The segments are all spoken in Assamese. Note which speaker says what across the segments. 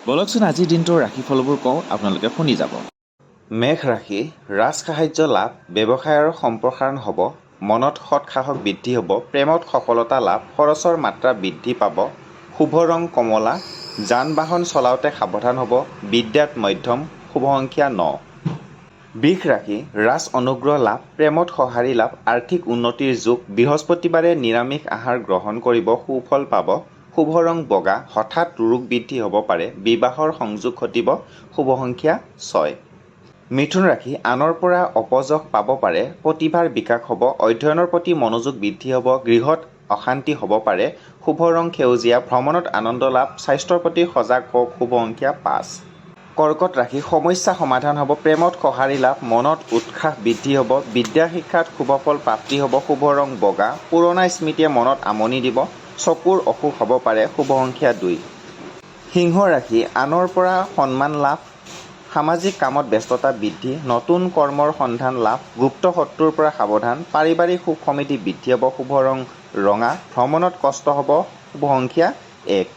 Speaker 1: বলকচোন আজিৰ দিনটোৰ ৰাশিফলবোৰ কওঁ, আপোনালোকে শুনি যাব। মেঘ ৰাশি, ৰাজসাহায্য লাভ, ব্যৱসায় আৰু সম্প্ৰসাৰণ হ'ব, মনত সৎ সাহস বৃদ্ধি হ'ব, প্ৰেমত সফলতা লাভ, খৰচৰ মাত্ৰা বৃদ্ধি পাব, শুভ ৰং কমলা, যান বাহন চলাওঁতে সাৱধান হ'ব, বিদ্যাত মধ্যম, শুভ সংখ্যা 9। বৃষ ৰাশি, ৰাজ অনুগ্ৰহ লাভ, প্ৰেমত সঁহাৰি লাভ, আৰ্থিক উন্নতিৰ যোগ, বৃহস্পতিবাৰে নিৰামিষ আহাৰ গ্ৰহণ কৰিব, সুফল পাব, শুভ ৰং বগা, হঠাৎ ৰোগ বৃদ্ধি হ'ব পাৰে, বিবাহৰ সংযোগ ঘটিব, শুভ সংখ্যা 6। মিথুন ৰাশি, আনৰ পৰা অপযশ পাব পাৰে, প্ৰতিভাৰ বিকাশ হ'ব, অধ্যয়নৰ প্ৰতি মনোযোগ বৃদ্ধি হ'ব, গৃহত অশান্তি হ'ব পাৰে, শুভ ৰং সেউজীয়া, ভ্ৰমণত আনন্দ লাভ, স্বাস্থ্যৰ প্ৰতি সজাগ হওক, শুভ সংখ্যা 5। কৰ্কট ৰাশি, সমস্যা সমাধান হ'ব, প্ৰেমত সঁহাৰি লাভ, মনত উৎসাহ বৃদ্ধি হ'ব, বিদ্যা শিক্ষাত শুভফল প্ৰাপ্তি হ'ব, শুভ ৰং বগা, পুৰণা স্মৃতিয়ে মনত আমনি দিব, চকুৰ অসুখ হ'ব পাৰে, শুভ সংখ্যা 2। সিংহ ৰাশি, আনৰ পৰা সন্মান লাভ, সামাজিক কামত ব্যস্ততা বৃদ্ধি, নতুন কৰ্মৰ সন্ধান লাভ, গুপ্ত শত্ৰুৰ পৰা সাৱধান, পাৰিবাৰিক সুখ সমৃদ্ধি বৃদ্ধি হ'ব, শুভ ৰং ৰঙা, ভ্ৰমণত কষ্ট হ'ব, শুভ সংখ্যা 1।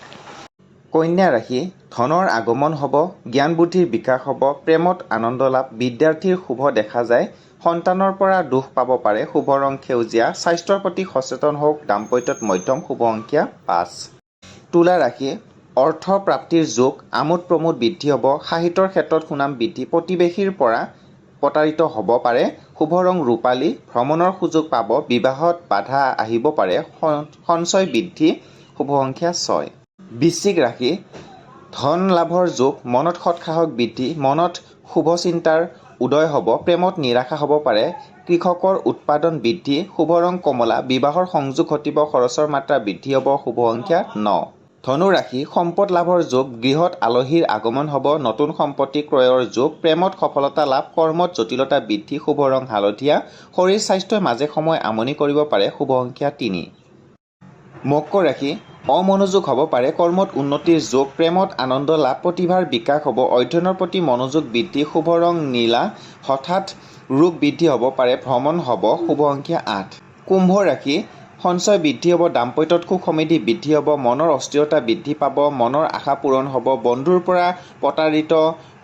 Speaker 1: কন্যা ৰাশি, ধনৰ আগমন হ'ব, জ্ঞান বুদ্ধিৰ বিকাশ হ'ব, প্ৰেমত আনন্দ লাভ, বিদ্যাৰ্থীৰ শুভ দেখা যায়, সন্তানৰ পৰা দুখ পাব পাৰে, শুভ ৰং সেউজীয়া, স্বাস্থ্যৰ প্ৰতি সচেতন হওক, দাম্পত্যত মধ্যম, শুভ সংখ্যা 5। তুলা ৰাশি, অৰ্থ প্ৰাপ্তিৰ যোগ, আমোদ প্ৰমোদ বৃদ্ধি হ'ব, সাহিত্যৰ ক্ষেত্ৰত সুনাম বৃদ্ধি, প্ৰতিবেশীৰ পৰা প্ৰতাৰিত হ'ব পাৰে, শুভ ৰং ৰূপালী, ভ্ৰমণৰ সুযোগ পাব, বিবাহত বাধা আহিব পাৰে, সঞ্চয় বৃদ্ধি, শুভ সংখ্যা 6। বৃশ্চিক ৰাশি, ধন লাভৰ যোগ, মনত সৎসাহস বৃদ্ধি, মনত শুভ চিন্তাৰ উদয় হ'ব, প্ৰেমত নিৰাশা হ'ব পাৰে, কৃষকৰ উৎপাদন বৃদ্ধি, শুভ ৰং কমলা, বিবাহৰ সংযোগ ঘটিব, খৰচৰ মাত্ৰা বৃদ্ধি হ'ব, শুভ সংখ্যা 9। ধনু ৰাশি, সম্পদ লাভৰ যোগ, গৃহত আলহীৰ আগমন হ'ব, নতুন সম্পত্তি ক্ৰয়ৰ যোগ, প্ৰেমত সফলতা লাভ, কৰ্মত জটিলতা বৃদ্ধি, শুভ ৰং হালধীয়া, শৰীৰ স্বাস্থ্যই মাজে সময়ে আমনি কৰিব পাৰে, শুভ সংখ্যা 3। মকৰ ৰাশি, অমনোযোগ হ'ব পাৰে, কৰ্মত উন্নতিৰ যোগ, প্ৰেমত আনন্দ লাভ, প্ৰতিভাৰ বিকাশ হ'ব, অধ্যয়নৰ প্ৰতি মনোযোগ বৃদ্ধি, শুভ ৰং নীলা, হঠাৎ ৰোগ বৃদ্ধি হ'ব পাৰে, ভ্ৰমণ হ'ব, শুভ সংখ্যা 8। কুম্ভ ৰাশি, সঞ্চয় বৃদ্ধি হ'ব, দাম্পত্যত সুখ সমৃদ্ধি বৃদ্ধি হ'ব, মনৰ অস্থিৰতা বৃদ্ধি পাব, মনৰ আশা পূৰণ হ'ব, বন্ধুৰ পৰা প্ৰতাৰিত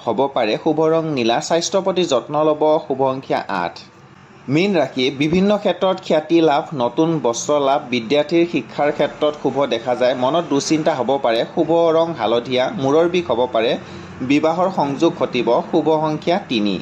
Speaker 1: হ'ব পাৰে, শুভ ৰং নীলা, স্বাস্থ্যৰ প্ৰতি যত্ন ল'ব, শুভ সংখ্যা 8। মীন ৰাশি, বিভিন্ন ক্ষেত্ৰত খ্যাতি লাভ, নতুন বস্ত্ৰ লাভ, বিদ্যাৰ্থীৰ শিক্ষাৰ ক্ষেত্ৰত শুভ দেখা যায়, মনত দুশ্চিন্তা হ'ব পাৰে, শুভ ৰং হালধীয়া, মূৰৰ বিষ হ'ব পাৰে, বিবাহৰ সংযোগ ঘটিব, শুভ সংখ্যা 3।